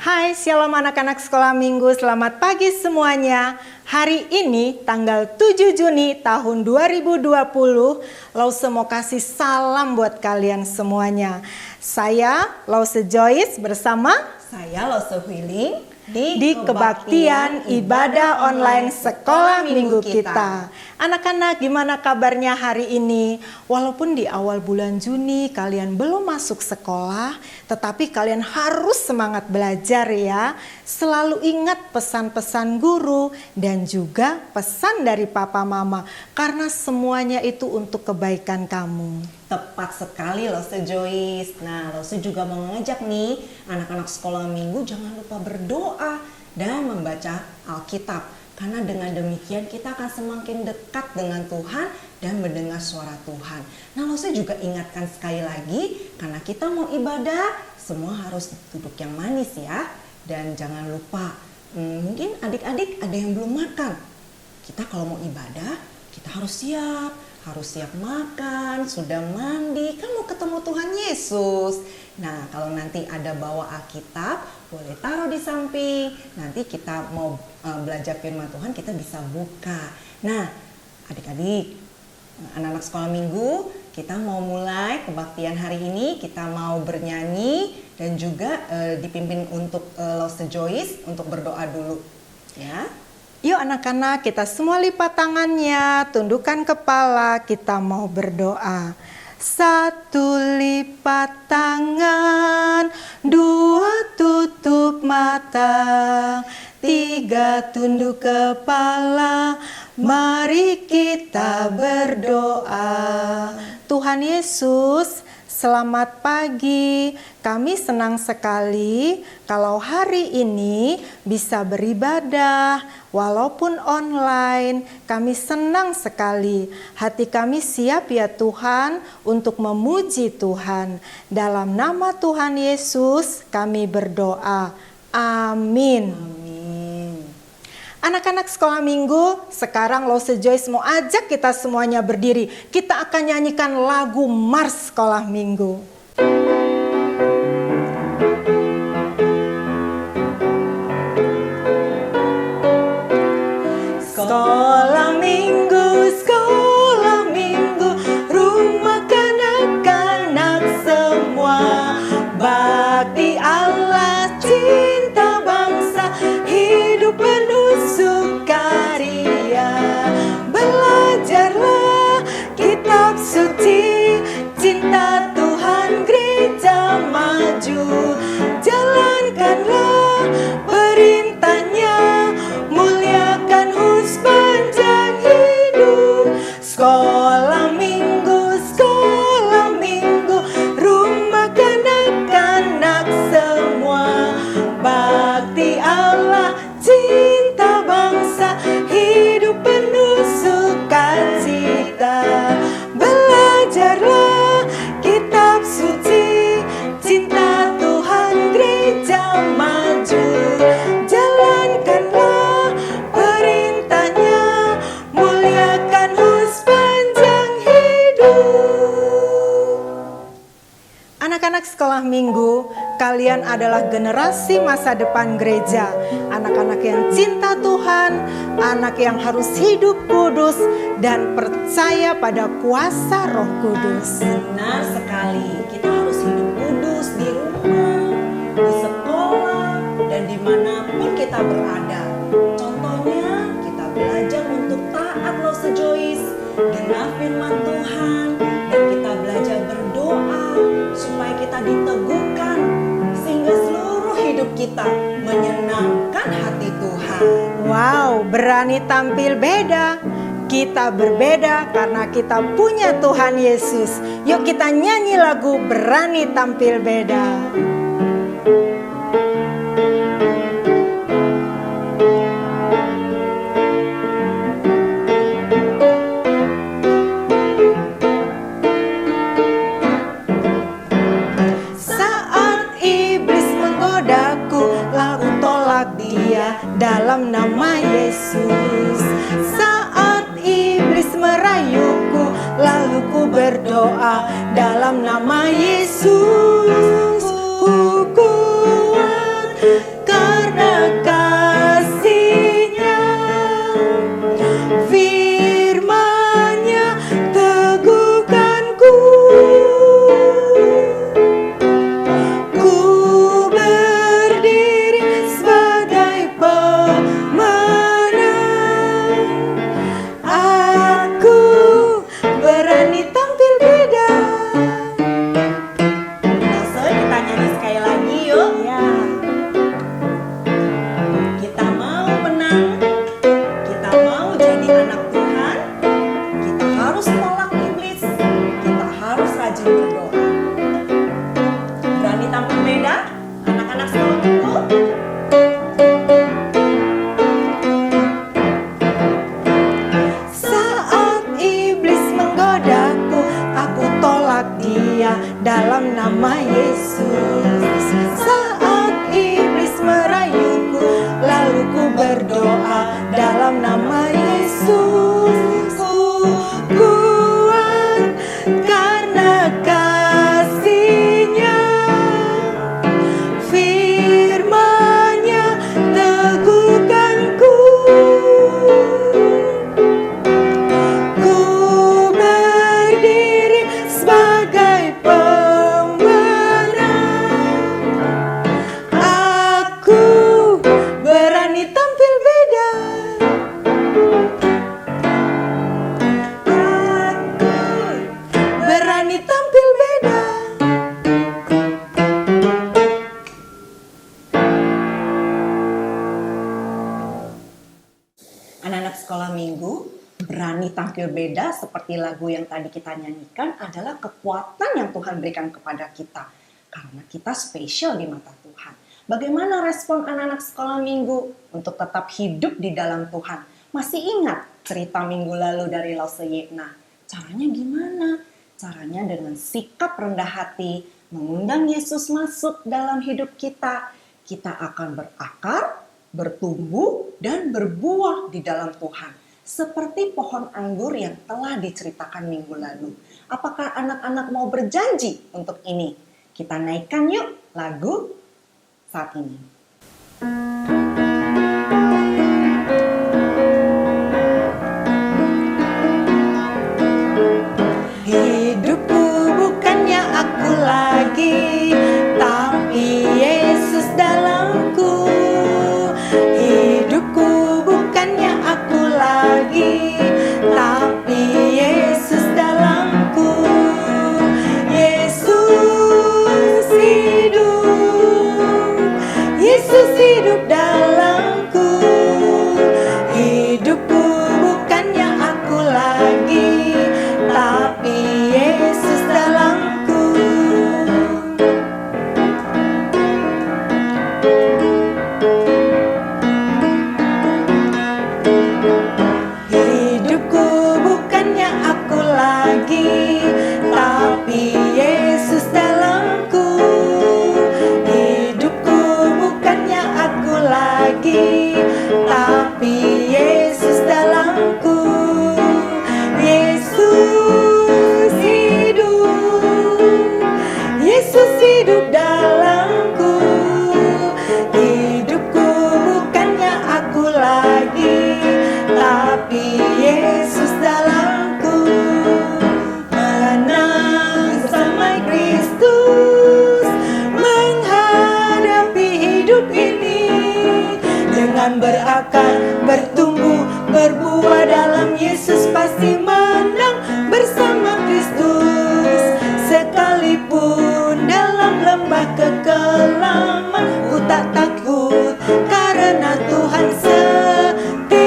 Hai, shalom anak-anak sekolah minggu, selamat pagi semuanya. Hari ini tanggal 7 Juni tahun 2020, Lause mau kasih salam buat kalian semuanya. Saya Lause Joyce bersama saya Lause Huiling di kebaktian ibadah online sekolah minggu kita. Anak-anak, gimana kabarnya hari ini? Walaupun di awal bulan Juni kalian belum masuk sekolah, tetapi kalian harus semangat belajar ya. Selalu ingat pesan-pesan guru dan juga pesan dari papa mama, karena semuanya itu untuk kebaikan kamu. Tepat sekali Lause Joyce. Nah, Lause juga mau mengajak nih anak-anak sekolah minggu jangan lupa berdoa dan membaca Alkitab. Karena dengan demikian kita akan semakin dekat dengan Tuhan dan mendengar suara Tuhan. Nah, Lause juga ingatkan sekali lagi, karena kita mau ibadah, semua harus duduk yang manis ya. Dan jangan lupa, mungkin adik-adik ada yang belum makan. Kita kalau mau ibadah, kita harus siap makan, sudah mandi, kan mau ketemu Tuhan Yesus. Nah, kalau nanti ada bawa Alkitab, boleh taruh di samping. Nanti kita mau belajar firman Tuhan, kita bisa buka. Nah, adik-adik, anak-anak sekolah minggu, kita mau mulai kebaktian hari ini. Kita mau bernyanyi dan juga dipimpin untuk Lause Joyce untuk berdoa dulu, ya. Yuk anak-anak, kita semua lipat tangannya, tundukkan kepala, kita mau berdoa. 1 lipat tangan, 2 tutup mata, 3 tunduk kepala, mari kita berdoa. Tuhan Yesus, selamat pagi. Kami senang sekali kalau hari ini bisa beribadah walaupun online. Kami senang sekali. Hati kami siap ya Tuhan untuk memuji Tuhan. Dalam nama Tuhan Yesus kami berdoa. Amin. Anak-anak sekolah minggu, sekarang Lause Joyce mau ajak kita semuanya berdiri. Kita akan nyanyikan lagu Mars Sekolah Minggu. Sekolah minggu, rumah kanak-kanak semua. Bakti Allah, cinta bangsa, hidup penuh sukaria. Belajarlah kitab suci, cinta Tuhan gereja maju. Jalankanlah perintahnya, muliakan sepanjang hidup. Sekolah minggu, rumah kanak-kanak semua. Bakti Allah, cinta bangsa, hidup penuh sukacita. Belajarlah kitab suci, cinta Tuhan gereja maju. Jalankanlah perintahnya, muliakan sepanjang hidup. Anak-anak sekolah minggu, kalian adalah generasi masa depan gereja. Anak-anak yang cinta Tuhan, anak yang harus hidup kudus dan percaya pada kuasa Roh Kudus. Benar sekali, kita harus hidup kudus di rumah, di sekolah, dan dimanapun kita berada. Contohnya, kita belajar untuk taat Lause Joyce, dengar firman Tuhan, dan kita belajar berdoa supaya kita diteguhkan, sehingga seluruh hidup kita menyenangkan hati Tuhan. Wow, berani tampil beda. Kita berbeda karena kita punya Tuhan Yesus. Yuk kita nyanyi lagu Berani Tampil Beda. Saat iblis menggodaku, lalu tolak dia dalam nama Yesus. Saat iblis merayuku, lalu ku berdoa dalam nama Yesus. Ku kuat rajin berdoa. Berani tampil beda, anak-anak sekolah minggu? Saat iblis menggodaku, aku tolak dia dalam nama Yesus. Saat iblis merayuku, lalu ku berdoa dalam nama Yesus. Ku kuat karena kasih-Nya, firman-Nya teguhkanku. Ku berdiri sebagai pemenang. Aku berani tampil beda. Aku berani tampil beda. Anak-anak sekolah minggu, berani tampil beda seperti lagu yang tadi kita nyanyikan adalah kekuatan yang Tuhan berikan kepada kita. Karena kita spesial di mata Tuhan. Bagaimana respon anak-anak sekolah minggu untuk tetap hidup di dalam Tuhan? Masih ingat cerita minggu lalu dari Lause Yetna? Caranya gimana? Caranya dengan sikap rendah hati, mengundang Yesus masuk dalam hidup kita. Kita akan berakar, bertumbuh, dan berbuah di dalam Tuhan. Seperti pohon anggur yang telah diceritakan minggu lalu. Apakah anak-anak mau berjanji untuk ini? Kita naikkan yuk lagu saat ini. Hidupku bukannya aku lagi, tapi Yesus dalamku. Hidupku bukannya aku lagi, tapi Yesus dalamku. Yesus hidup, Yesus hidup dalamku. Hidupku bukannya aku lagi, tapi Yesus dalamku. Hidupku bukannya aku lagi, tapi Yesus dalamku. Hidupku bukannya aku lagi, tapi Yesus dalamku. Yesus hidup, Yesus hidup dalamku. Hidupku bukannya aku lagi, tapi Yesus dalamku. Menang bersama Kristus, menghadapi hidup ini dengan berakar, bertumbuh, berbuah dalam Yesus, pasti menang bersama Kristus. Sekalipun dalam lembah kekelaman, ku tak takut karena Tuhan setia.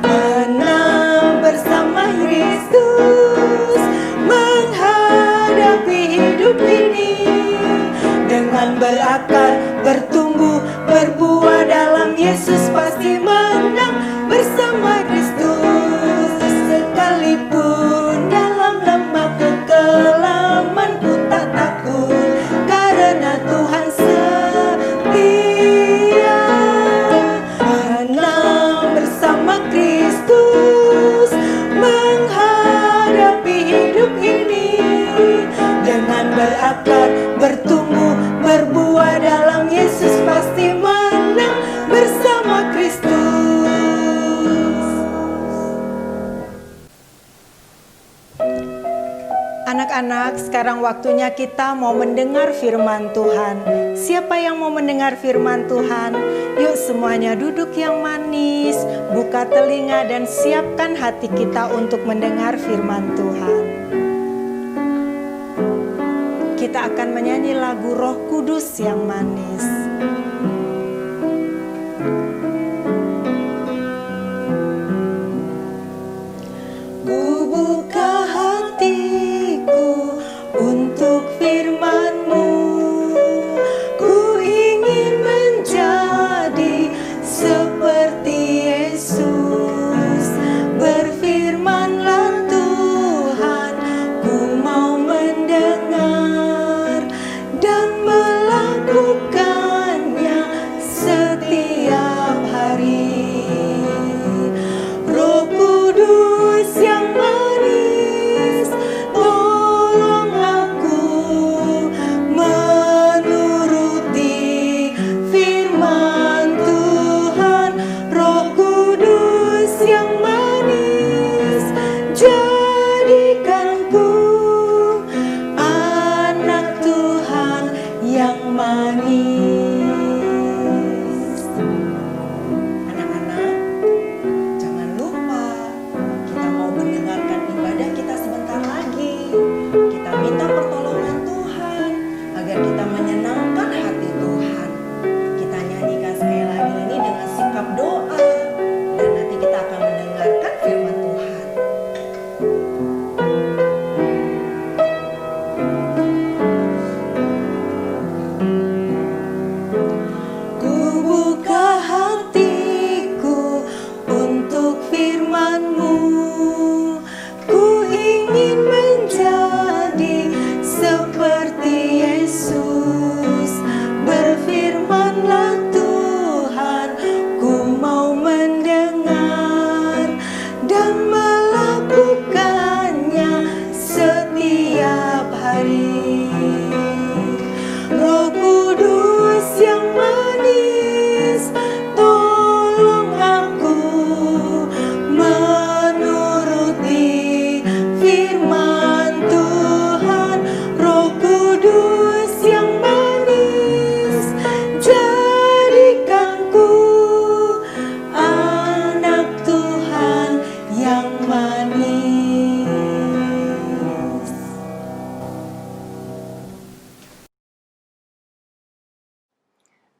Menang bersama Kristus, menghadapi hidup ini dengan berakar, bertumbuh, berbuah dalam Yesus, pasti menang bersama Kristus. Sekalipun dalam lembah kekelaman, ku tak takut karena Tuhan setia. Menang bersama Kristus, menghadapi hidup ini dengan berakar, bertumbuh, berbuah dalam Yesus, pasti menang bersama Kristus. Anak-anak, sekarang waktunya kita mau mendengar firman Tuhan. Siapa yang mau mendengar firman Tuhan? Yuk semuanya duduk yang manis, buka telinga dan siapkan hati kita untuk mendengar firman Tuhan. Kita akan menyanyi lagu Roh Kudus yang manis. Ku buka hati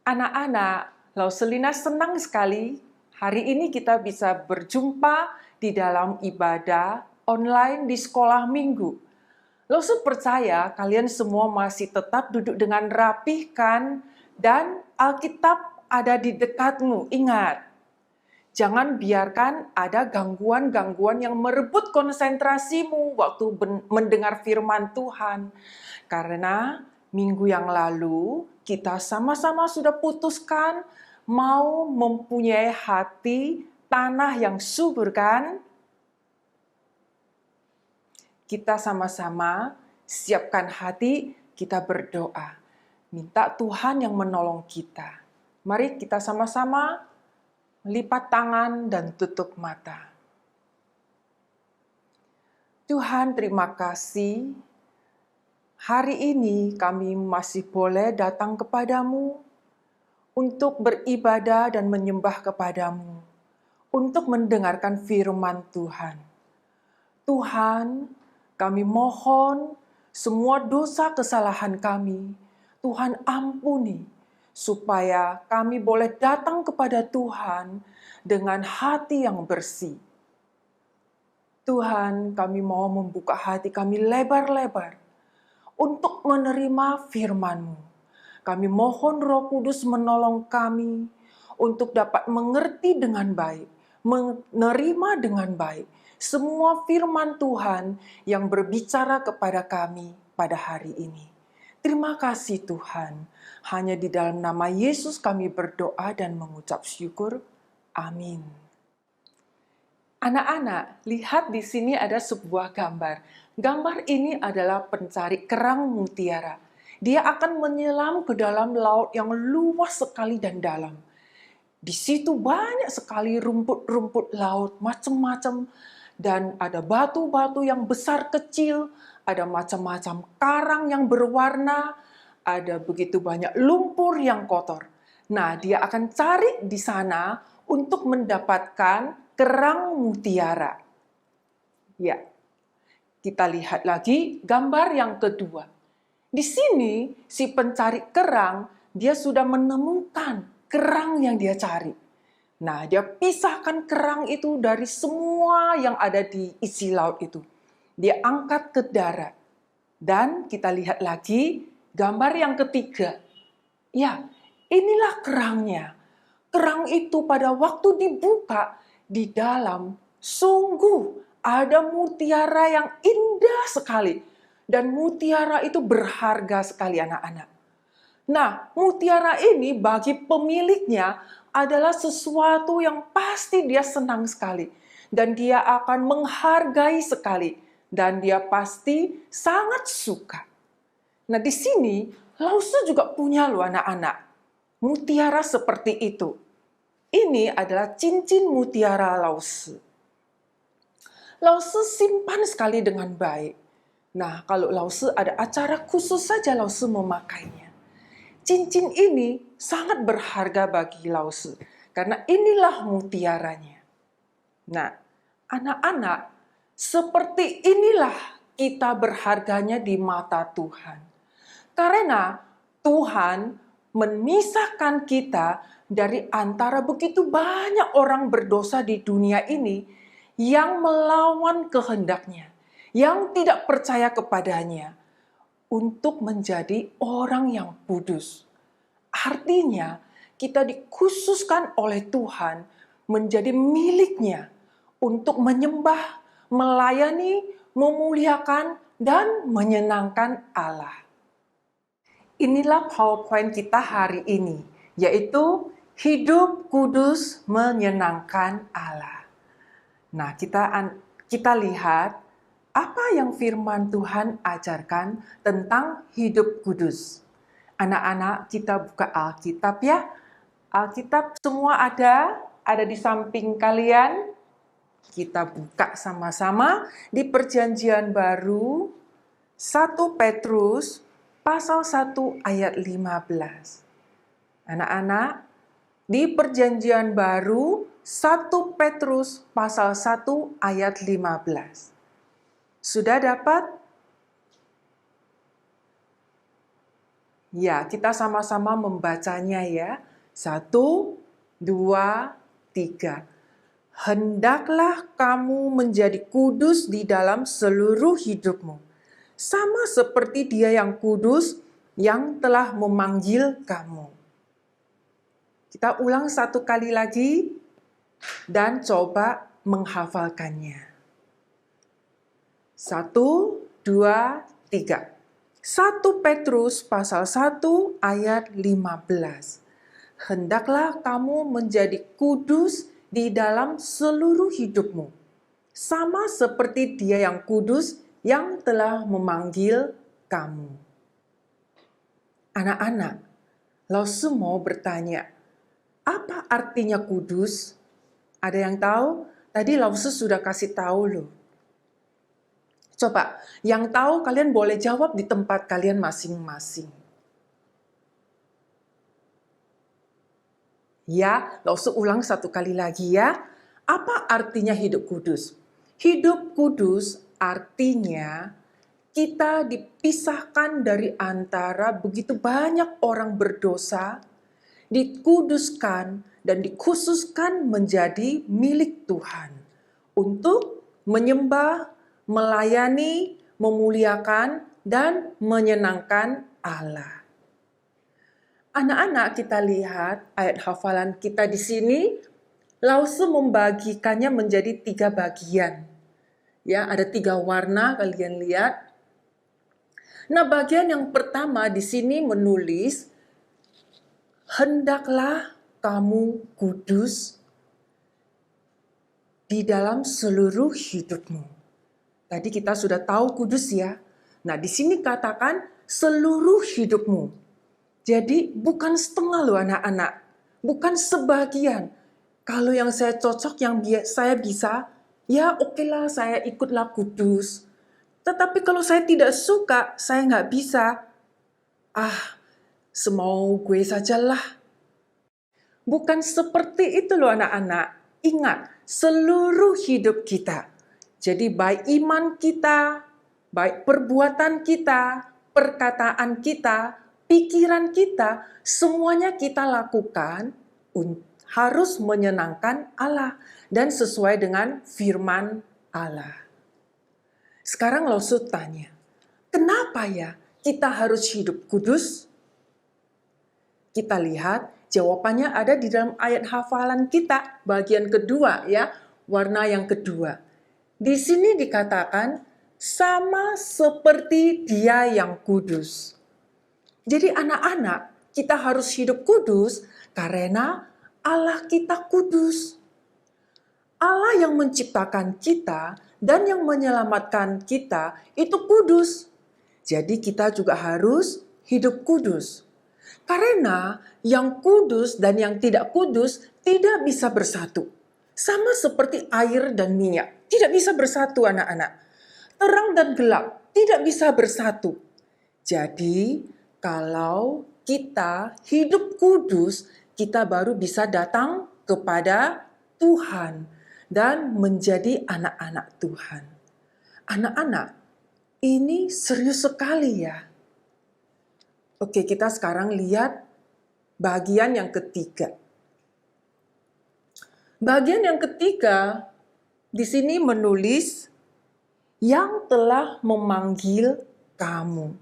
Anak-anak, Lauselina senang sekali hari ini kita bisa berjumpa di dalam ibadah online di sekolah minggu. Lausu percaya kalian semua masih tetap duduk dengan rapih kan? Dan Alkitab ada di dekatmu. Ingat, jangan biarkan ada gangguan-gangguan yang merebut konsentrasimu waktu mendengar firman Tuhan. Karena minggu yang lalu kita sama-sama sudah putuskan mau mempunyai hati tanah yang subur kan? Kita sama-sama siapkan hati, kita berdoa. Minta Tuhan yang menolong kita. Mari kita sama-sama lipat tangan dan tutup mata. Tuhan, terima kasih. Hari ini kami masih boleh datang kepadamu untuk beribadah dan menyembah kepadamu, untuk mendengarkan firman Tuhan. Tuhan, kami mohon semua dosa kesalahan kami, Tuhan ampuni, supaya kami boleh datang kepada Tuhan dengan hati yang bersih. Tuhan, kami mau membuka hati kami lebar-lebar untuk menerima firman-Mu. Kami mohon Roh Kudus menolong kami untuk dapat mengerti dengan baik, menerima dengan baik semua firman Tuhan yang berbicara kepada kami pada hari ini. Terima kasih Tuhan. Hanya di dalam nama Yesus kami berdoa dan mengucap syukur. Amin. Anak-anak, lihat di sini ada sebuah gambar. Gambar ini adalah pencari kerang mutiara. Dia akan menyelam ke dalam laut yang luas sekali dan dalam. Di situ banyak sekali rumput-rumput laut, macam-macam. Dan ada batu-batu yang besar kecil, ada macam-macam karang yang berwarna, ada begitu banyak lumpur yang kotor. Nah, dia akan cari di sana untuk mendapatkan kerang mutiara. Ya, kita lihat lagi gambar yang kedua. Di sini, si pencari kerang, dia sudah menemukan kerang yang dia cari. Nah, dia pisahkan kerang itu dari semua yang ada di isi laut itu. Dia angkat ke darat. Dan kita lihat lagi gambar yang ketiga. Ya, inilah kerangnya. Kerang itu pada waktu dibuka, di dalam sungguh ada mutiara yang indah sekali. Dan mutiara itu berharga sekali anak-anak. Nah, mutiara ini bagi pemiliknya adalah sesuatu yang pasti dia senang sekali. Dan dia akan menghargai sekali. Dan dia pasti sangat suka. Nah, di sini Lause juga punya loh anak-anak. Mutiara seperti itu. Ini adalah cincin mutiara Lause. Lause simpan sekali dengan baik. Nah, kalau Lause ada acara khusus saja Lause memakainya. Cincin ini sangat berharga bagi Lause, karena inilah mutiaranya. Nah, anak-anak, seperti inilah kita berharganya di mata Tuhan. Karena Tuhan memisahkan kita dari antara begitu banyak orang berdosa di dunia ini yang melawan kehendaknya, yang tidak percaya kepadanya, untuk menjadi orang yang kudus. Artinya, kita dikhususkan oleh Tuhan menjadi miliknya untuk menyembah, melayani, memuliakan, dan menyenangkan Allah. Inilah PowerPoint kita hari ini, yaitu hidup kudus menyenangkan Allah. Nah, kita lihat apa yang firman Tuhan ajarkan tentang hidup kudus. Anak-anak, kita buka Alkitab ya. Alkitab semua ada di samping kalian. Kita buka sama-sama di Perjanjian Baru 1 Petrus pasal 1 ayat 15. Anak-anak, di Perjanjian Baru 1 Petrus pasal 1 ayat 15. Sudah dapat? Ya, kita sama-sama membacanya ya. 1, 2, 3. Hendaklah kamu menjadi kudus di dalam seluruh hidupmu, sama seperti Dia yang kudus yang telah memanggil kamu. Kita ulang satu kali lagi dan coba menghafalkannya. 1, 2, 3. 1 Petrus pasal 1 ayat 15. Hendaklah kamu menjadi kudus di dalam seluruh hidupmu, sama seperti Dia yang kudus yang telah memanggil kamu. Anak-anak, Lause mau bertanya, apa artinya kudus? Ada yang tahu? Tadi Lause sudah kasih tahu loh. Coba, yang tahu kalian boleh jawab di tempat kalian masing-masing. Ya, Lause ulang satu kali lagi ya. Apa artinya hidup kudus? Hidup kudus artinya kita dipisahkan dari antara begitu banyak orang berdosa, dikuduskan dan dikhususkan menjadi milik Tuhan untuk menyembah, melayani, memuliakan, dan menyenangkan Allah. Anak-anak, kita lihat ayat hafalan kita di sini, Lause membagikannya menjadi 3 bagian. Ya, ada 3 warna kalian lihat. Nah, bagian yang pertama di sini menulis, hendaklah kamu kudus di dalam seluruh hidupmu. Tadi kita sudah tahu kudus ya. Nah, di sini katakan seluruh hidupmu. Jadi bukan setengah loh anak-anak. Bukan sebagian. Kalau yang saya cocok, yang saya bisa, ya okelah saya ikutlah kudus. Tetapi kalau saya tidak suka, saya nggak bisa. Semau gue sajalah. Bukan seperti itu loh anak-anak. Ingat, seluruh hidup kita. Jadi baik iman kita, baik perbuatan kita, perkataan kita, pikiran kita, semuanya kita lakukan harus menyenangkan Allah dan sesuai dengan firman Allah. Sekarang Lause tanya, kenapa ya kita harus hidup kudus? Kita lihat jawabannya ada di dalam ayat hafalan kita, bagian kedua ya, warna yang kedua. Di sini dikatakan sama seperti Dia yang kudus. Jadi anak-anak, kita harus hidup kudus karena Allah kita kudus. Allah yang menciptakan kita dan yang menyelamatkan kita itu kudus. Jadi kita juga harus hidup kudus. Karena yang kudus dan yang tidak kudus tidak bisa bersatu. Sama seperti air dan minyak. Tidak bisa bersatu anak-anak. Terang dan gelap tidak bisa bersatu. Jadi kalau kita hidup kudus, kita baru bisa datang kepada Tuhan dan menjadi anak-anak Tuhan. Anak-anak, ini serius sekali ya. Oke, kita sekarang lihat bagian yang ketiga. Bagian yang ketiga di sini menulis yang telah memanggil kamu.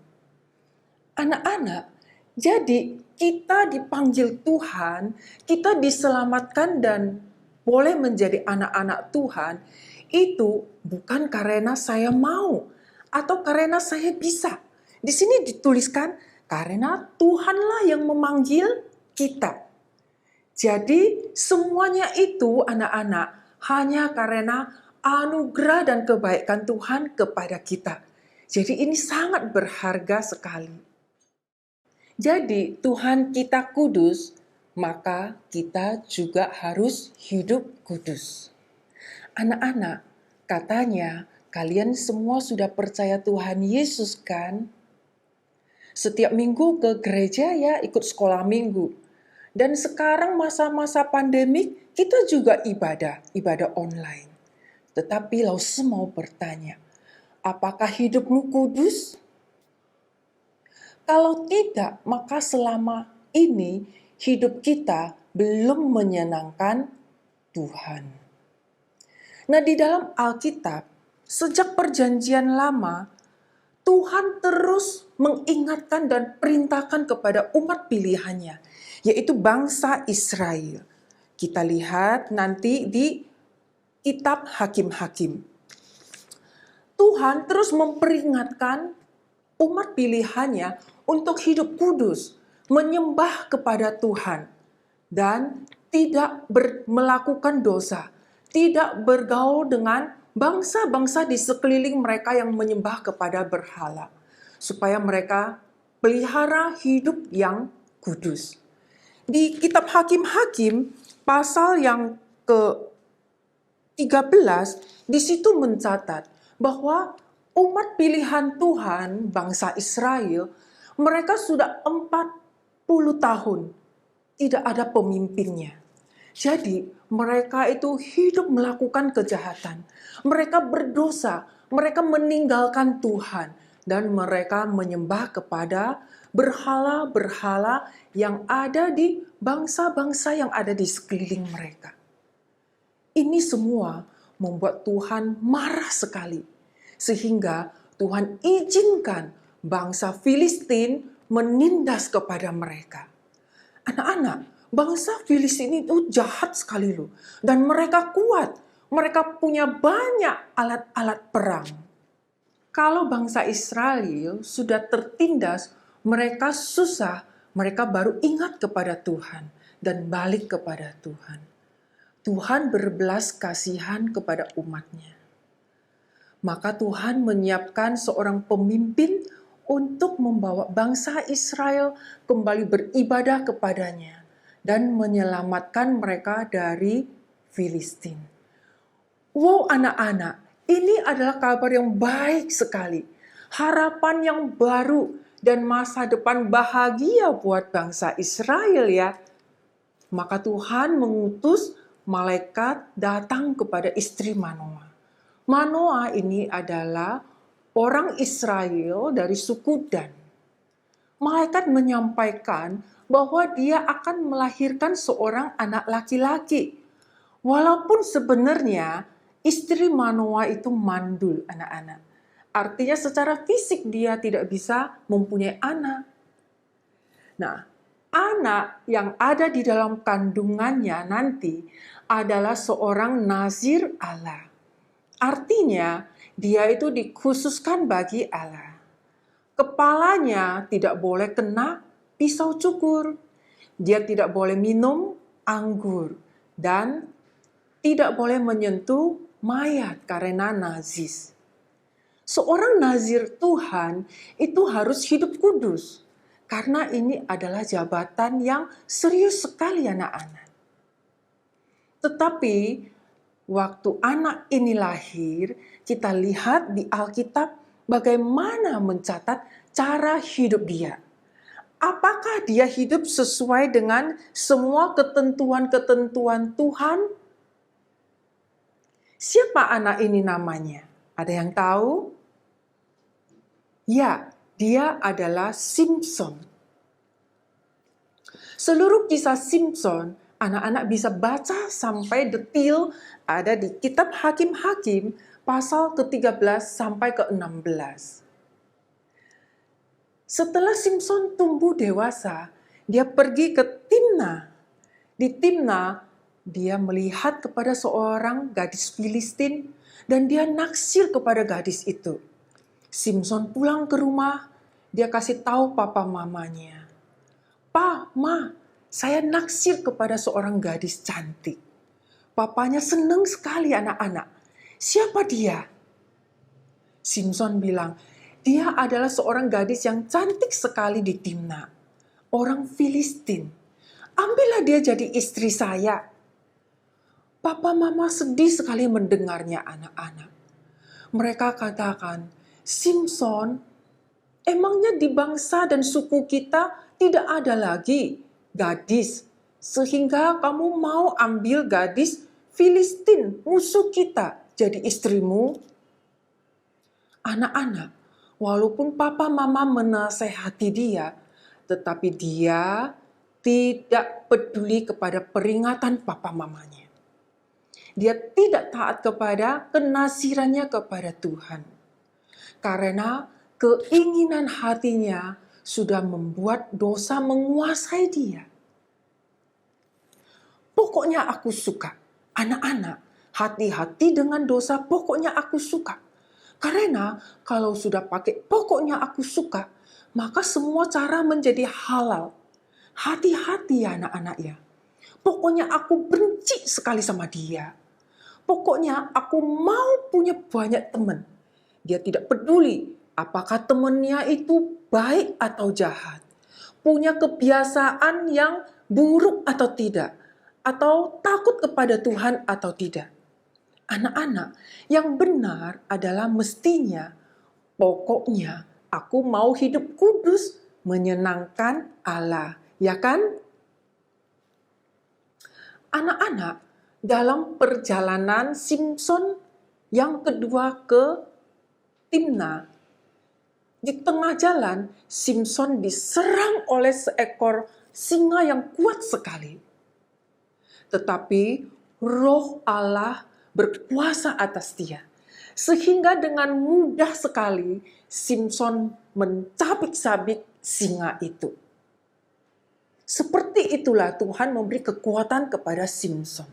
Anak-anak, jadi kita dipanggil Tuhan, kita diselamatkan dan boleh menjadi anak-anak Tuhan, itu bukan karena saya mau atau karena saya bisa. Di sini dituliskan karena Tuhanlah yang memanggil kita. Jadi semuanya itu anak-anak hanya karena anugerah dan kebaikan Tuhan kepada kita. Jadi ini sangat berharga sekali. Jadi Tuhan kita kudus, maka kita juga harus hidup kudus. Anak-anak, katanya kalian semua sudah percaya Tuhan Yesus kan? Setiap minggu ke gereja ya, ikut sekolah minggu. Dan sekarang masa-masa pandemik, kita juga ibadah online. Tetapi Lause mau bertanya, apakah hidupmu kudus? Kalau tidak, maka selama ini hidup kita belum menyenangkan Tuhan. Nah, di dalam Alkitab, sejak Perjanjian Lama, Tuhan terus mengingatkan dan perintahkan kepada umat pilihannya, yaitu bangsa Israel. Kita lihat nanti di kitab Hakim-Hakim. Tuhan terus memperingatkan umat pilihannya untuk hidup kudus, menyembah kepada Tuhan, dan tidak melakukan dosa, tidak bergaul dengan bangsa-bangsa di sekeliling mereka yang menyembah kepada berhala, supaya mereka pelihara hidup yang kudus. Di kitab Hakim-Hakim, pasal yang ke-13, di situ mencatat bahwa umat pilihan Tuhan, bangsa Israel, mereka sudah 40 tahun tidak ada pemimpinnya. Jadi mereka itu hidup melakukan kejahatan. Mereka berdosa, mereka meninggalkan Tuhan, dan mereka menyembah kepada berhala-berhala yang ada di bangsa-bangsa yang ada di sekeliling mereka. Ini semua membuat Tuhan marah sekali, sehingga Tuhan izinkan bangsa Filistin menindas kepada mereka. Anak-anak, bangsa Filistin itu jahat sekali loh. Dan mereka kuat. Mereka punya banyak alat-alat perang. Kalau bangsa Israel sudah tertindas, mereka susah, mereka baru ingat kepada Tuhan dan balik kepada Tuhan. Tuhan berbelas kasihan kepada umatnya. Maka Tuhan menyiapkan seorang pemimpin untuk membawa bangsa Israel kembali beribadah kepadanya dan menyelamatkan mereka dari Filistin. Wow, anak-anak, ini adalah kabar yang baik sekali. Harapan yang baru dan masa depan bahagia buat bangsa Israel ya. Maka Tuhan mengutus malaikat datang kepada istri Manoah. Manoah ini adalah orang Israel dari suku Dan. Malaikat menyampaikan bahwa dia akan melahirkan seorang anak laki-laki. Walaupun sebenarnya istri Manoah itu mandul, anak-anak. Artinya secara fisik dia tidak bisa mempunyai anak. Nah, anak yang ada di dalam kandungannya nanti adalah seorang nazir Allah. Artinya, dia itu dikhususkan bagi Allah. Kepalanya tidak boleh kena pisau cukur. Dia tidak boleh minum anggur. Dan tidak boleh menyentuh mayat karena najis. Seorang nazir Tuhan itu harus hidup kudus. Karena ini adalah jabatan yang serius sekali anak-anak. Tetapi waktu anak ini lahir, kita lihat di Alkitab bagaimana mencatat cara hidup dia. Apakah dia hidup sesuai dengan semua ketentuan-ketentuan Tuhan? Siapa anak ini namanya? Ada yang tahu? Ya, dia adalah Simson. Seluruh kisah Simson, anak-anak bisa baca sampai detail ada di kitab Hakim-Hakim pasal ke-13 sampai ke-16. Setelah Simson tumbuh dewasa, dia pergi ke Timna. Di Timna, dia melihat kepada seorang gadis Filistin dan dia naksir kepada gadis itu. Simson pulang ke rumah, dia kasih tahu papa mamanya. "Pa, Ma, saya naksir kepada seorang gadis cantik." Papanya senang sekali anak-anak. "Siapa dia?" Simson bilang, "Dia adalah seorang gadis yang cantik sekali di Timna. Orang Filistin. Ambillah dia jadi istri saya." Papa mama sedih sekali mendengarnya anak-anak. Mereka katakan, "Simson, emangnya di bangsa dan suku kita tidak ada lagi gadis, sehingga kamu mau ambil gadis Filistin, musuh kita, jadi istrimu?" Anak-anak, walaupun papa mama menasehati dia, tetapi dia tidak peduli kepada peringatan papa mamanya. Dia tidak taat kepada kenasirannya kepada Tuhan. Karena keinginan hatinya sudah membuat dosa menguasai dia. Pokoknya aku suka. Anak-anak, hati-hati dengan dosa, pokoknya aku suka. Karena kalau sudah pakai pokoknya aku suka, maka semua cara menjadi halal. Hati-hati ya anak-anak ya. Pokoknya aku benci sekali sama dia. Pokoknya aku mau punya banyak teman. Dia tidak peduli apakah temannya itu baik atau jahat. Punya kebiasaan yang buruk atau tidak. Atau takut kepada Tuhan atau tidak. Anak-anak, yang benar adalah mestinya, pokoknya aku mau hidup kudus, menyenangkan Allah. Ya kan? Anak-anak, dalam perjalanan Simson yang kedua ke Timna, di tengah jalan, Simson diserang oleh seekor singa yang kuat sekali. Tetapi Roh Allah berkuasa atas dia. Sehingga dengan mudah sekali Simson mencabik-cabik singa itu. Seperti itulah Tuhan memberi kekuatan kepada Simson.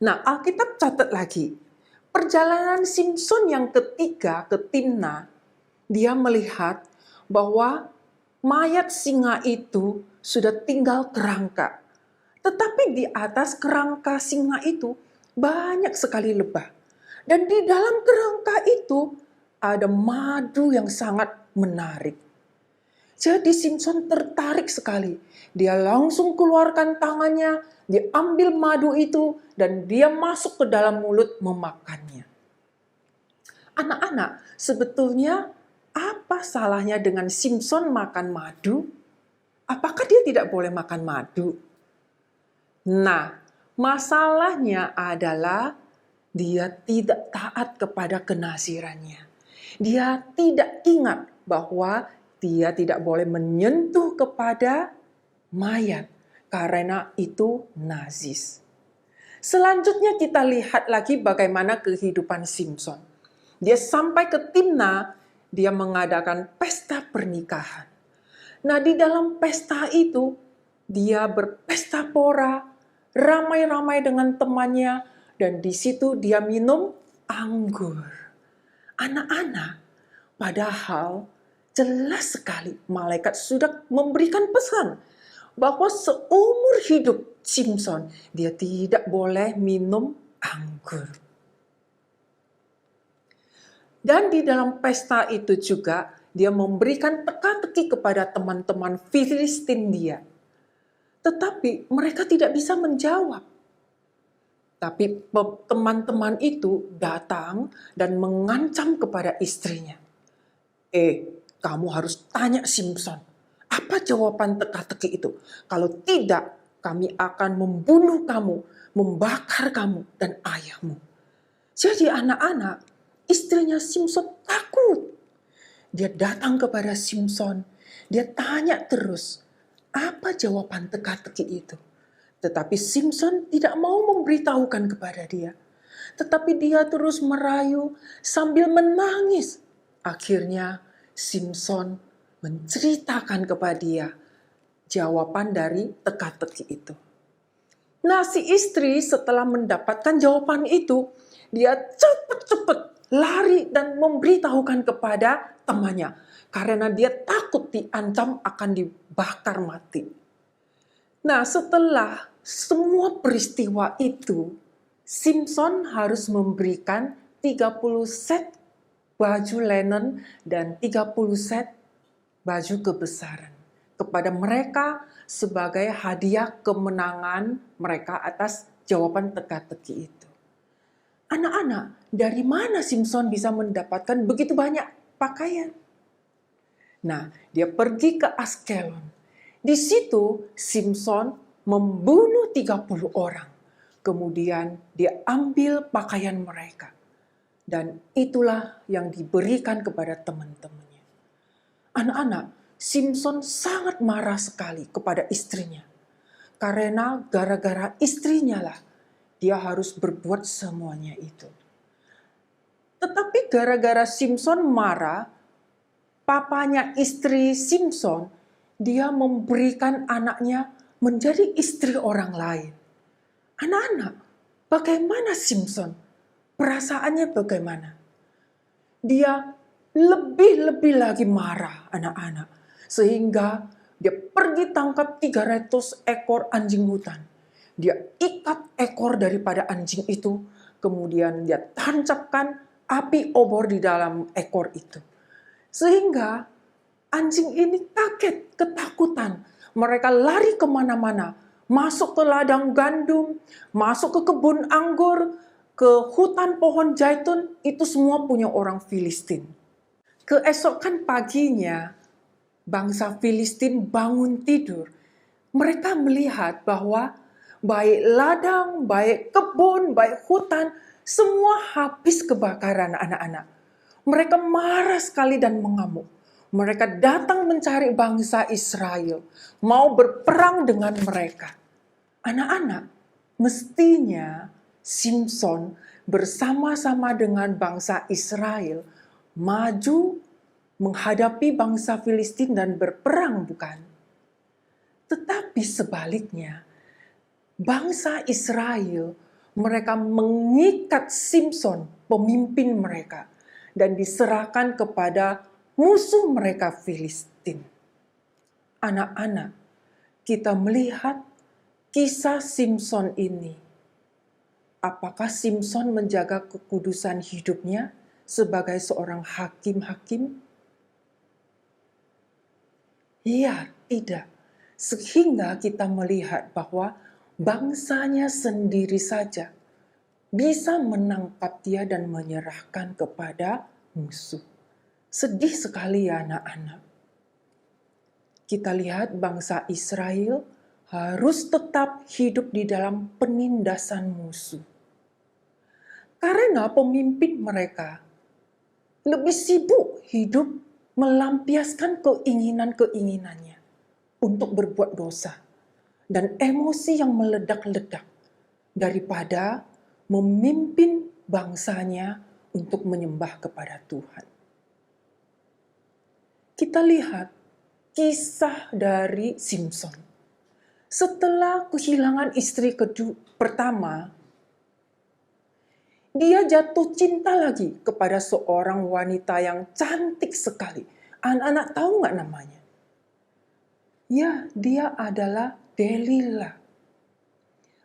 Nah, Alkitab catat lagi. Perjalanan Simson yang ketiga ke Timna, dia melihat bahwa mayat singa itu sudah tinggal kerangka. Tetapi di atas kerangka singa itu banyak sekali lebah. Dan di dalam kerangka itu ada madu yang sangat menarik. Jadi Simson tertarik sekali. Dia langsung keluarkan tangannya, dia ambil madu itu, dan dia masuk ke dalam mulut memakannya. Anak-anak, sebetulnya apa salahnya dengan Simson makan madu? Apakah dia tidak boleh makan madu? Nah, masalahnya adalah dia tidak taat kepada kenasirannya. Dia tidak ingat bahwa dia tidak boleh menyentuh kepada mayat karena itu najis. Selanjutnya kita lihat lagi bagaimana kehidupan Simson. Dia sampai ke Timna, dia mengadakan pesta pernikahan. Nah, di dalam pesta itu dia berpesta pora, ramai-ramai dengan temannya, dan di situ dia minum anggur. Anak-anak, padahal jelas sekali malaikat sudah memberikan pesan bahwa seumur hidup Simson dia tidak boleh minum anggur. Dan di dalam pesta itu juga dia memberikan teka-teki kepada teman-teman Filistin dia. Tetapi mereka tidak bisa menjawab. Tapi teman-teman itu datang dan mengancam kepada istrinya. Kamu harus tanya Simson, apa jawaban teka-teki itu? Kalau tidak, kami akan membunuh kamu, membakar kamu dan ayahmu. Jadi anak-anak, istrinya Simson takut. Dia datang kepada Simson, dia tanya terus, apa jawaban teka-teki itu? Tetapi Simson tidak mau memberitahukan kepada dia. Tetapi dia terus merayu sambil menangis. Akhirnya Simson menceritakan kepada dia jawaban dari teka-teki itu. Nah, si istri setelah mendapatkan jawaban itu, dia cepat-cepat lari dan memberitahukan kepada temannya. Karena dia takut diancam akan dibakar mati. Nah, setelah semua peristiwa itu, Simson harus memberikan 30 set baju linen dan 30 set baju kebesaran kepada mereka sebagai hadiah kemenangan mereka atas jawaban teka-teki itu. Anak-anak, dari mana Simson bisa mendapatkan begitu banyak pakaian? Nah, dia pergi ke Askelon. Di situ Simson membunuh 30 orang. Kemudian dia ambil pakaian mereka. Dan itulah yang diberikan kepada teman-temannya. Anak-anak, Simpson sangat marah sekali kepada istrinya. Karena gara-gara istrinya lah dia harus berbuat semuanya itu. Tetapi gara-gara Simpson marah, papanya istri Simpson, dia memberikan anaknya menjadi istri orang lain. Anak-anak, bagaimana Simpson? Perasaannya bagaimana? Dia lebih-lebih lagi marah, anak-anak. Sehingga dia pergi tangkap 300 ekor anjing hutan. Dia ikat ekor daripada anjing itu, kemudian dia tancapkan api obor di dalam ekor itu. Sehingga anjing ini kaget, ketakutan. Mereka lari kemana-mana, masuk ke ladang gandum, masuk ke kebun anggur, ke hutan pohon zaitun, itu semua punya orang Filistin. Keesokan paginya, bangsa Filistin bangun tidur. Mereka melihat bahwa baik ladang, baik kebun, baik hutan, semua habis kebakaran anak-anak. Mereka marah sekali dan mengamuk. Mereka datang mencari bangsa Israel, mau berperang dengan mereka. Anak-anak, mestinya Simpson bersama-sama dengan bangsa Israel maju menghadapi bangsa Filistin dan berperang, bukan? Tetapi sebaliknya, bangsa Israel, mereka mengikat Simpson, pemimpin mereka, dan diserahkan kepada musuh mereka Filistin. Anak-anak, kita melihat kisah Simpson ini. Apakah Simpson menjaga kekudusan hidupnya sebagai seorang hakim-hakim? Iya, tidak. Sehingga kita melihat bahwa bangsanya sendiri saja bisa menangkap dia dan menyerahkan kepada musuh. Sedih sekali ya anak-anak. Kita lihat bangsa Israel harus tetap hidup di dalam penindasan musuh. Karena pemimpin mereka lebih sibuk hidup melampiaskan keinginan-keinginannya untuk berbuat dosa dan emosi yang meledak-ledak daripada memimpin bangsanya untuk menyembah kepada Tuhan. Kita lihat kisah dari Simpson. Setelah kehilangan istri pertama, dia jatuh cinta lagi kepada seorang wanita yang cantik sekali. Anak-anak tahu nggak namanya? Ya, dia adalah Delila.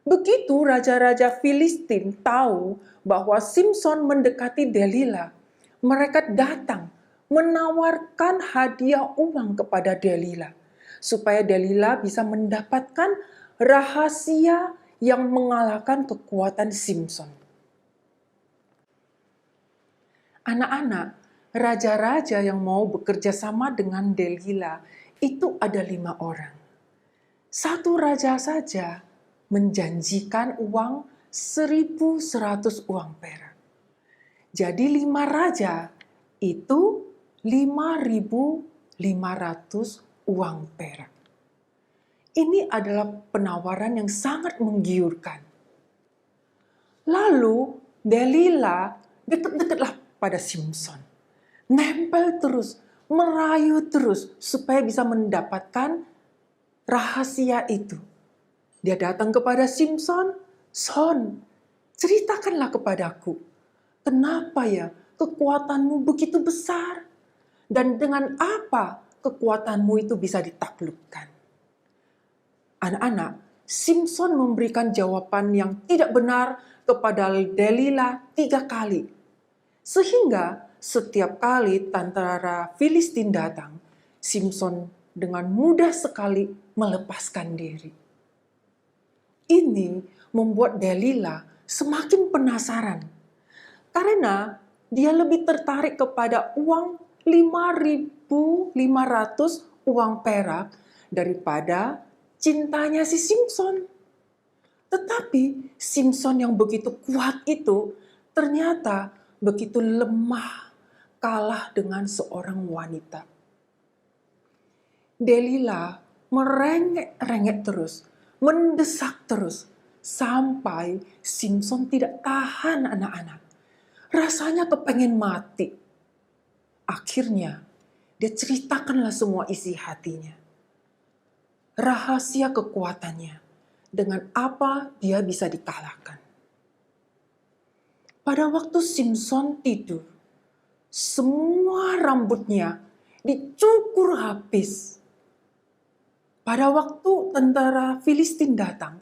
Begitu raja-raja Filistin tahu bahwa Simpson mendekati Delila, mereka datang menawarkan hadiah uang kepada Delila, supaya Delila bisa mendapatkan rahasia yang mengalahkan kekuatan Simpson. Anak-anak, raja-raja yang mau bekerja sama dengan Delila itu ada 5 orang. Satu raja saja menjanjikan uang 1.100 uang perak. Jadi 5 raja itu 5.500 uang perak. Ini adalah penawaran yang sangat menggiurkan. Lalu Delila dekat-dekatlah pada Simpson. Nempel terus, merayu terus supaya bisa mendapatkan rahasia itu. Dia datang kepada Simpson, "Son, ceritakanlah kepadaku, kenapa ya kekuatanmu begitu besar? Dan dengan apa kekuatanmu itu bisa ditaklukkan?" Anak-anak, Simpson memberikan jawaban yang tidak benar kepada Delila 3 kali. Sehingga setiap kali tentara Filistin datang, Simpson dengan mudah sekali melepaskan diri. Ini membuat Delila semakin penasaran. Karena dia lebih tertarik kepada uang 5.500 uang perak daripada cintanya si Simpson. Tetapi Simpson yang begitu kuat itu ternyata begitu lemah, kalah dengan seorang wanita. Delila merengek-rengek terus, mendesak terus, sampai Simpson tidak tahan anak-anak. Rasanya kepengen mati. Akhirnya, dia ceritakanlah semua isi hatinya. Rahasia kekuatannya, dengan apa dia bisa dikalahkan. Pada waktu Simpson tidur, semua rambutnya dicukur habis. Pada waktu tentara Filistin datang,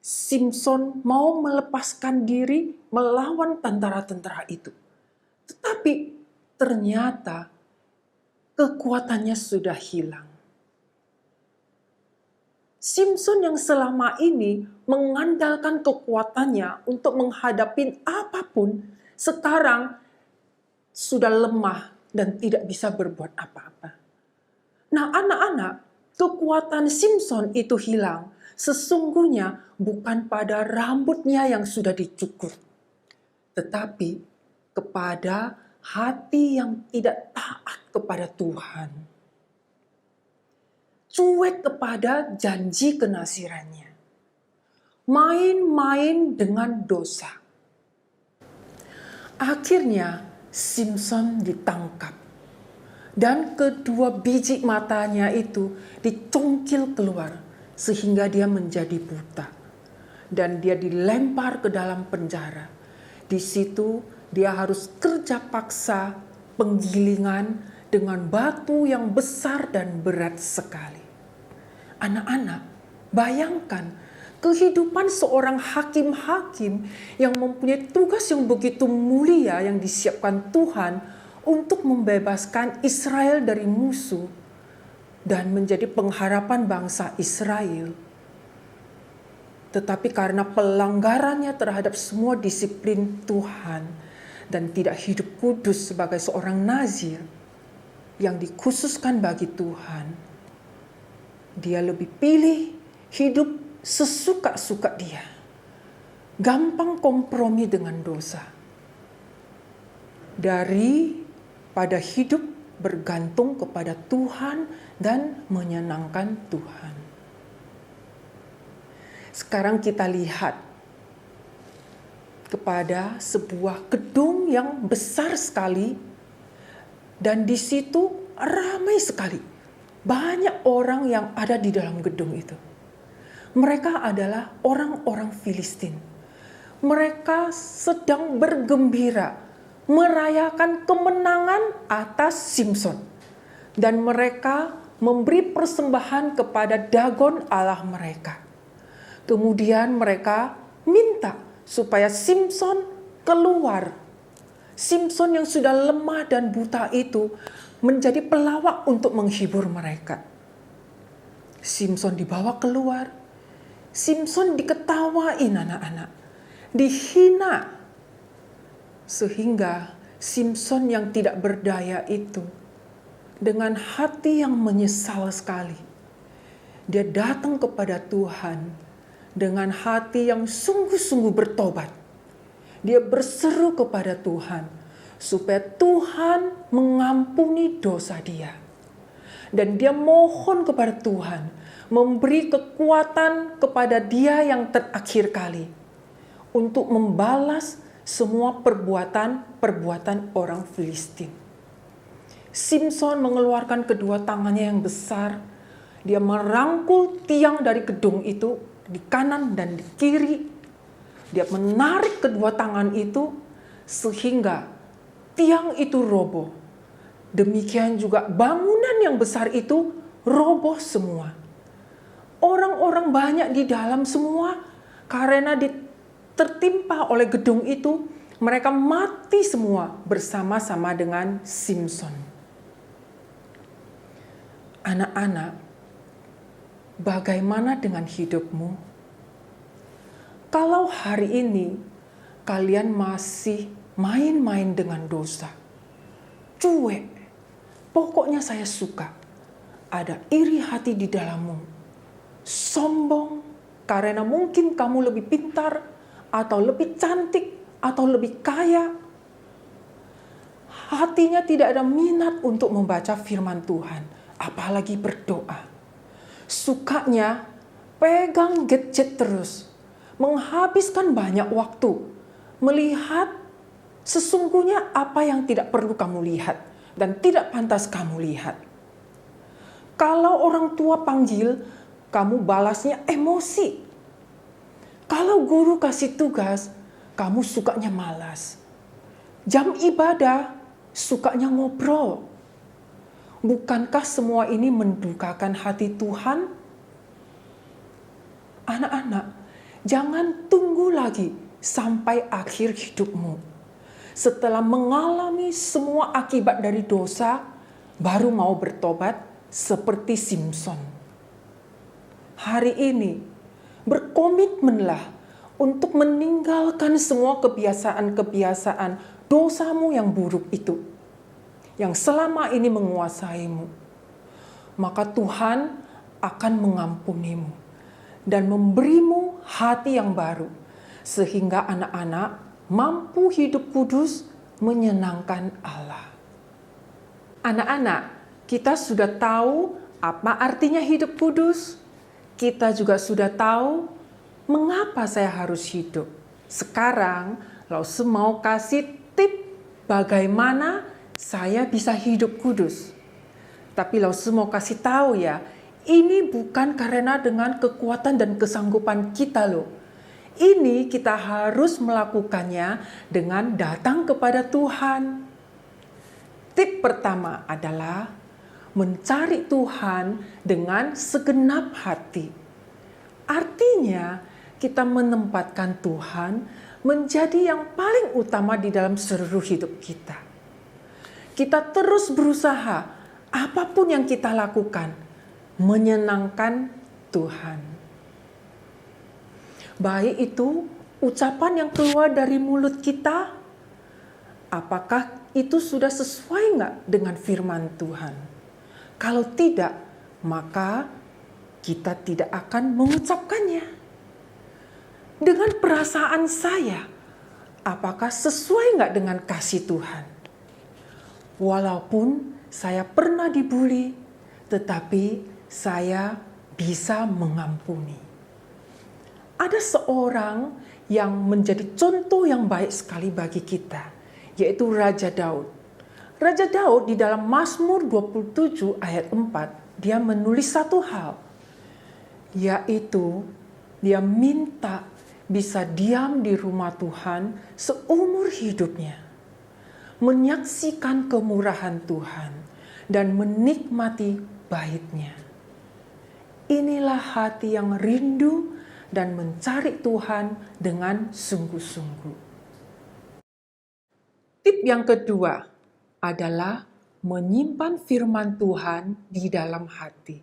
Simpson mau melepaskan diri melawan tentara-tentara itu. Tetapi ternyata kekuatannya sudah hilang. Simpson yang selama ini mengandalkan kekuatannya untuk menghadapi apapun, sekarang sudah lemah dan tidak bisa berbuat apa-apa. Nah, anak-anak, kekuatan Simpson itu hilang. Sesungguhnya bukan pada rambutnya yang sudah dicukur, tetapi kepada hati yang tidak taat kepada Tuhan. Cuek kepada janji kenasirannya. Main-main dengan dosa. Akhirnya Simpson ditangkap. Dan kedua biji matanya itu dicongkil keluar sehingga dia menjadi buta. Dan dia dilempar ke dalam penjara. Di situ dia harus kerja paksa penggilingan dengan batu yang besar dan berat sekali. Anak-anak, bayangkan kehidupan seorang hakim-hakim yang mempunyai tugas yang begitu mulia yang disiapkan Tuhan untuk membebaskan Israel dari musuh dan menjadi pengharapan bangsa Israel. Tetapi karena pelanggarannya terhadap semua disiplin Tuhan dan tidak hidup kudus sebagai seorang nazir yang dikhususkan bagi Tuhan, dia lebih pilih hidup sesuka-suka dia. Gampang kompromi dengan dosa. Daripada hidup bergantung kepada Tuhan dan menyenangkan Tuhan. Sekarang kita lihat kepada sebuah gedung yang besar sekali dan di situ ramai sekali. Banyak orang yang ada di dalam gedung itu. Mereka adalah orang-orang Filistin. Mereka sedang bergembira merayakan kemenangan atas Simpson. Dan mereka memberi persembahan kepada Dagon Allah mereka. Kemudian mereka minta supaya Simpson keluar. Simpson yang sudah lemah dan buta itu menjadi pelawak untuk menghibur mereka. Simpson dibawa keluar. Simpson diketawain anak-anak. Dihina. Sehingga Simpson yang tidak berdaya itu dengan hati yang menyesal sekali. Dia datang kepada Tuhan dengan hati yang sungguh-sungguh bertobat. Dia berseru kepada Tuhan supaya Tuhan mengampuni dosa dia. Dan dia mohon kepada Tuhan memberi kekuatan kepada dia yang terakhir kali untuk membalas semua perbuatan orang Filistin. Simpson mengeluarkan kedua tangannya yang besar. Dia merangkul tiang dari gedung itu di kanan dan di kiri. Dia menarik kedua tangan itu sehingga tiang itu roboh. Demikian juga bangunan yang besar itu roboh semua. Orang-orang banyak di dalam semua karena tertimpa oleh gedung itu, mereka mati semua bersama-sama dengan Simpson. Anak-anak, bagaimana dengan hidupmu? Kalau hari ini kalian masih main-main dengan dosa, cuek, pokoknya saya suka, ada iri hati di dalammu, sombong karena mungkin kamu lebih pintar, atau lebih cantik, atau lebih kaya, hatinya tidak ada minat untuk membaca firman Tuhan, apalagi berdoa. Sukanya pegang gadget terus, menghabiskan banyak waktu, melihat sesungguhnya apa yang tidak perlu kamu lihat dan tidak pantas kamu lihat. Kalau orang tua panggil, kamu balasnya emosi. Kalau guru kasih tugas, kamu sukanya malas. Jam ibadah, sukanya ngobrol. Bukankah semua ini mendukakan hati Tuhan? Anak-anak, jangan tunggu lagi sampai akhir hidupmu. Setelah mengalami semua akibat dari dosa, baru mau bertobat seperti Simpson. Hari ini, berkomitmenlah untuk meninggalkan semua kebiasaan-kebiasaan dosamu yang buruk itu, yang selama ini menguasaimu. Maka Tuhan akan mengampunimu dan memberimu hati yang baru, sehingga anak-anak mampu hidup kudus menyenangkan Allah. Anak-anak, kita sudah tahu apa artinya hidup kudus. Kita juga sudah tahu mengapa saya harus hidup. Sekarang, Lause mau kasih tip bagaimana saya bisa hidup kudus. Tapi Lause mau kasih tahu ya, ini bukan karena dengan kekuatan dan kesanggupan kita loh. Ini kita harus melakukannya dengan datang kepada Tuhan. Tip pertama adalah mencari Tuhan dengan segenap hati. Artinya, kita menempatkan Tuhan menjadi yang paling utama di dalam seluruh hidup kita. Kita terus berusaha, apapun yang kita lakukan, menyenangkan Tuhan. Baik itu ucapan yang keluar dari mulut kita, apakah itu sudah sesuai nggak dengan firman Tuhan? Kalau tidak, maka kita tidak akan mengucapkannya. Dengan perasaan saya, apakah sesuai nggak dengan kasih Tuhan? Walaupun saya pernah dibully, tetapi saya bisa mengampuni. Ada seorang yang menjadi contoh yang baik sekali bagi kita, yaitu Raja Daud. Raja Daud di dalam Mazmur 27 ayat 4, dia menulis satu hal, yaitu dia minta bisa diam di rumah Tuhan seumur hidupnya, menyaksikan kemurahan Tuhan dan menikmati baitnya. Inilah hati yang rindu dan mencari Tuhan dengan sungguh-sungguh. Tip yang kedua adalah menyimpan firman Tuhan di dalam hati.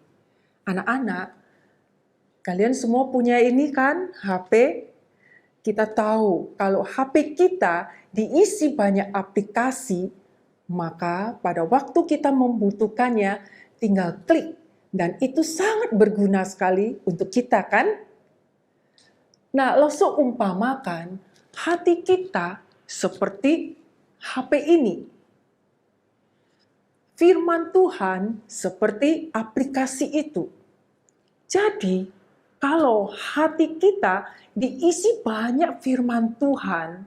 Anak-anak, kalian semua punya ini kan, HP? Kita tahu kalau HP kita diisi banyak aplikasi, maka pada waktu kita membutuhkannya, tinggal klik. Dan itu sangat berguna sekali untuk kita kan? Nah, Lause umpamakan hati kita seperti HP ini. Firman Tuhan seperti aplikasi itu. Jadi, kalau hati kita diisi banyak firman Tuhan,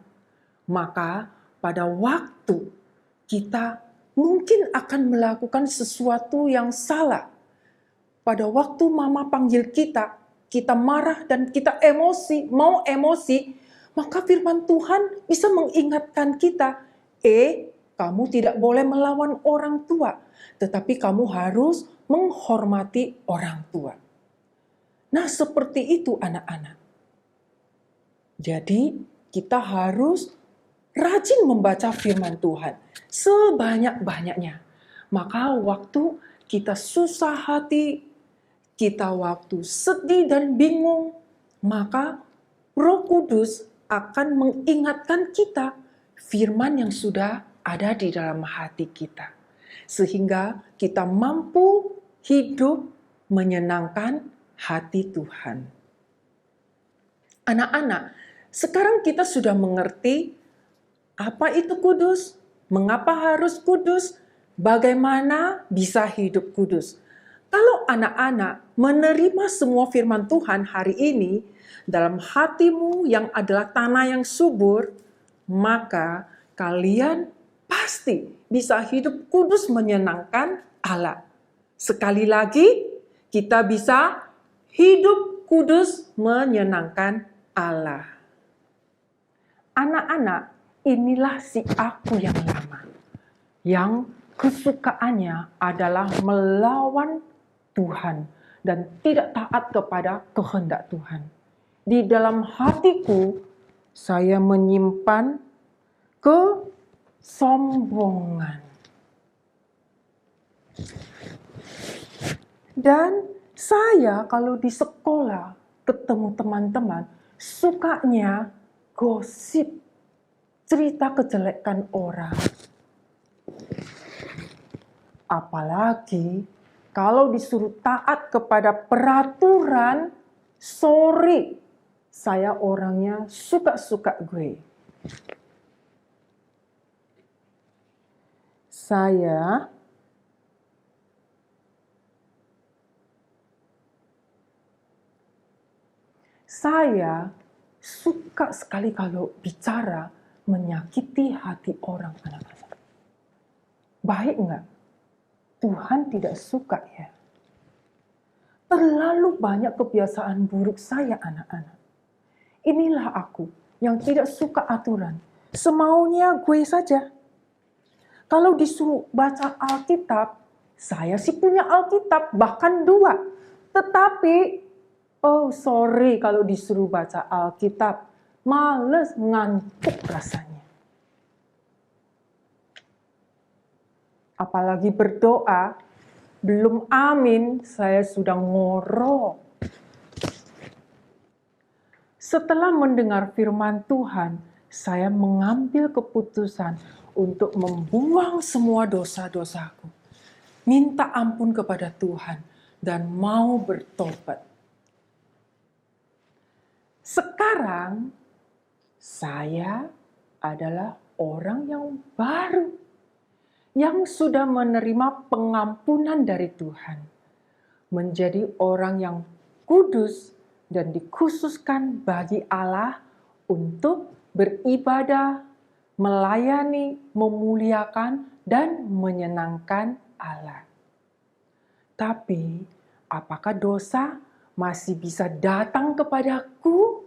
maka pada waktu kita mungkin akan melakukan sesuatu yang salah. Pada waktu mama panggil kita, kita marah dan kita emosi, mau emosi, maka firman Tuhan bisa mengingatkan kita, kamu tidak boleh melawan orang tua, tetapi kamu harus menghormati orang tua. Nah, seperti itu anak-anak. Jadi, kita harus rajin membaca firman Tuhan sebanyak-banyaknya. Maka waktu kita susah hati, kita waktu sedih dan bingung, maka Roh Kudus akan mengingatkan kita firman yang sudah ada di dalam hati kita. Sehingga kita mampu hidup menyenangkan hati Tuhan. Anak-anak, sekarang kita sudah mengerti apa itu kudus, Mengapa harus kudus? Bagaimana bisa hidup kudus? Kalau anak-anak menerima semua firman Tuhan hari ini dalam hatimu yang adalah tanah yang subur, maka kalian pasti bisa hidup kudus menyenangkan Allah. Sekali lagi, kita bisa hidup kudus menyenangkan Allah. Anak-anak, inilah si aku yang lama, yang kesukaannya adalah melawan Tuhan dan tidak taat kepada kehendak Tuhan. Di dalam hatiku, saya menyimpan kesombongan. Dan saya kalau di sekolah ketemu teman-teman, sukanya gosip, cerita kejelekan orang. Apalagi kalau disuruh taat kepada peraturan, sorry, saya orangnya suka-suka gue. Saya suka sekali kalau bicara menyakiti hati orang, anak-anak. Baik enggak? Tuhan tidak suka ya. Terlalu banyak kebiasaan buruk saya, anak-anak. Inilah aku yang tidak suka aturan. Semaunya gue saja. Kalau disuruh baca Alkitab, saya sih punya Alkitab, bahkan 2. Tetapi, oh sorry kalau disuruh baca Alkitab, males, ngantuk rasanya. Apalagi berdoa, belum amin, saya sudah ngorok. Setelah mendengar firman Tuhan, saya mengambil keputusan untuk membuang semua dosa-dosaku. Minta ampun kepada Tuhan dan mau bertobat. Sekarang, saya adalah orang yang baru, yang sudah menerima pengampunan dari Tuhan, menjadi orang yang kudus dan dikhususkan bagi Allah untuk beribadah, melayani, memuliakan, dan menyenangkan Allah. Tapi, apakah dosa masih bisa datang kepadaku?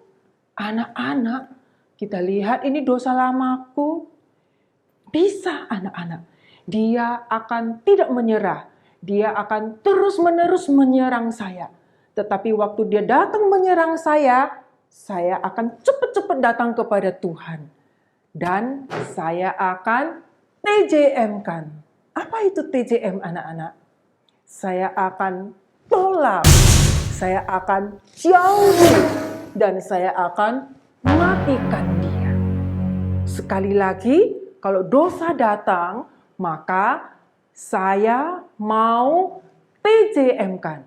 Anak-anak, kita lihat ini dosa lamaku. Bisa, anak-anak. Dia akan tidak menyerah. Dia akan terus-menerus menyerang saya. Tetapi waktu dia datang menyerang saya akan cepat-cepat datang kepada Tuhan. Dan saya akan TJM-kan. Apa itu TJM, anak-anak? Saya akan tolak. Saya akan jauhi. Dan saya akan matikan dia. Sekali lagi, kalau dosa datang, maka saya mau TJM-kan.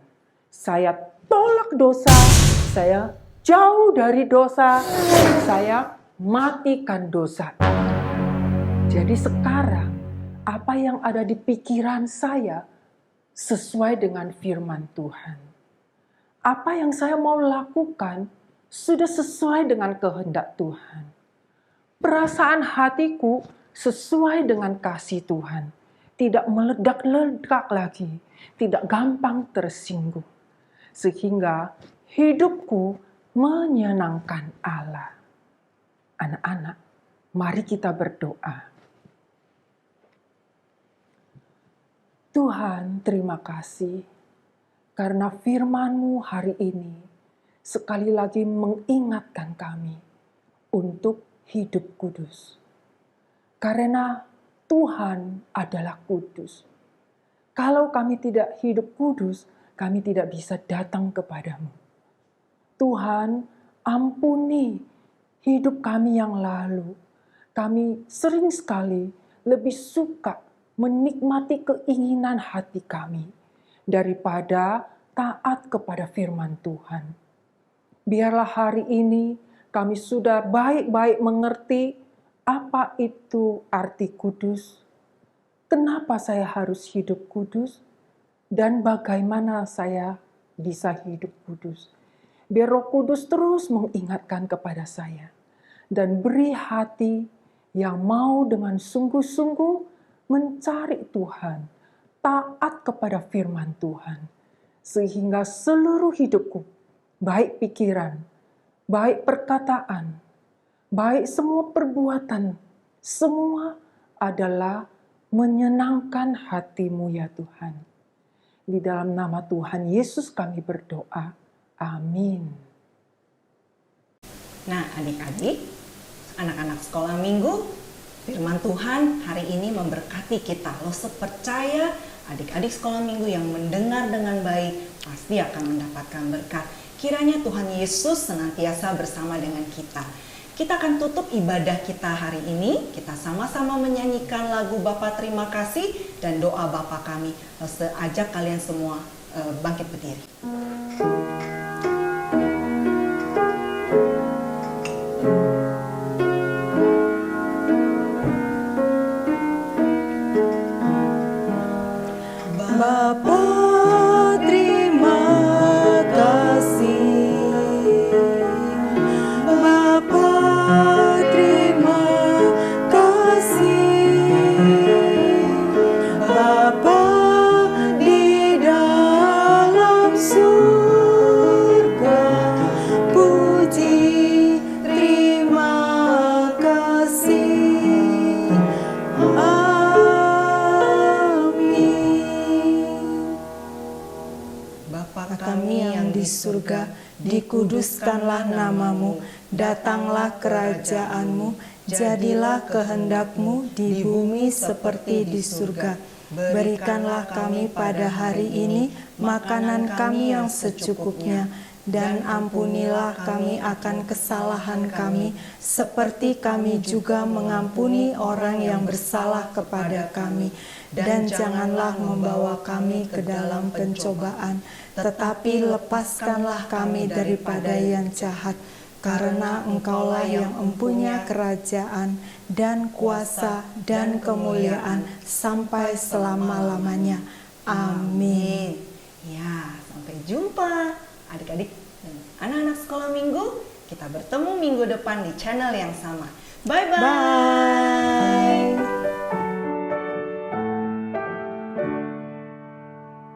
Saya tolak dosa, saya jauh dari dosa, saya matikan dosa. Jadi sekarang, apa yang ada di pikiran saya sesuai dengan firman Tuhan. Apa yang saya mau lakukan sudah sesuai dengan kehendak Tuhan. Perasaan hatiku sesuai dengan kasih Tuhan. Tidak meledak-ledak lagi. Tidak gampang tersinggung. Sehingga hidupku menyenangkan Allah. Anak-anak, mari kita berdoa. Tuhan, terima kasih. Karena firman-Mu hari ini sekali lagi mengingatkan kami untuk hidup kudus. Karena Tuhan adalah kudus. Kalau kami tidak hidup kudus, kami tidak bisa datang kepadamu. Tuhan, ampuni hidup kami yang lalu. Kami sering sekali lebih suka menikmati keinginan hati kami daripada taat kepada firman Tuhan. Biarlah hari ini kami sudah baik-baik mengerti Apa itu arti kudus? Kenapa saya harus hidup kudus? Dan bagaimana saya bisa hidup kudus? Biar Roh Kudus terus mengingatkan kepada saya. Dan beri hati yang mau dengan sungguh-sungguh mencari Tuhan, taat kepada firman Tuhan. Sehingga seluruh hidupku, baik pikiran, baik perkataan, baik semua perbuatan, semua adalah menyenangkan hati-Mu ya Tuhan. Di dalam nama Tuhan Yesus kami berdoa. Amin. Nah, adik-adik, anak-anak sekolah minggu, firman Tuhan hari ini memberkati kita. Lo percaya adik-adik sekolah minggu yang mendengar dengan baik pasti akan mendapatkan berkat. Kiranya Tuhan Yesus senantiasa bersama dengan kita. Kita akan tutup ibadah kita hari ini. Kita sama-sama menyanyikan lagu Bapa Terima Kasih dan doa Bapa Kami. Lo ajak kalian semua bangkit berdiri. Bapa terima kasih, Bapa terima kasih, Bapa di dalam surga, puji terima kasih. Bapa Kami yang di surga, dikuduskanlah namamu, datanglah kerajaan-Mu, jadilah kehendak-Mu di bumi seperti di surga. Berikanlah kami pada hari ini makanan kami yang secukupnya, dan ampunilah kami akan kesalahan kami, seperti kami juga mengampuni orang yang bersalah kepada kami. Dan janganlah membawa kami ke dalam pencobaan, tetapi lepaskanlah kami daripada yang jahat. Karena Engkaulah yang mempunyai kerajaan dan kuasa dan kemuliaan sampai selama-lamanya. Amin. Ya, sampai jumpa adik-adik dan anak-anak sekolah minggu. Kita bertemu minggu depan di channel yang sama. Bye-bye. Bye.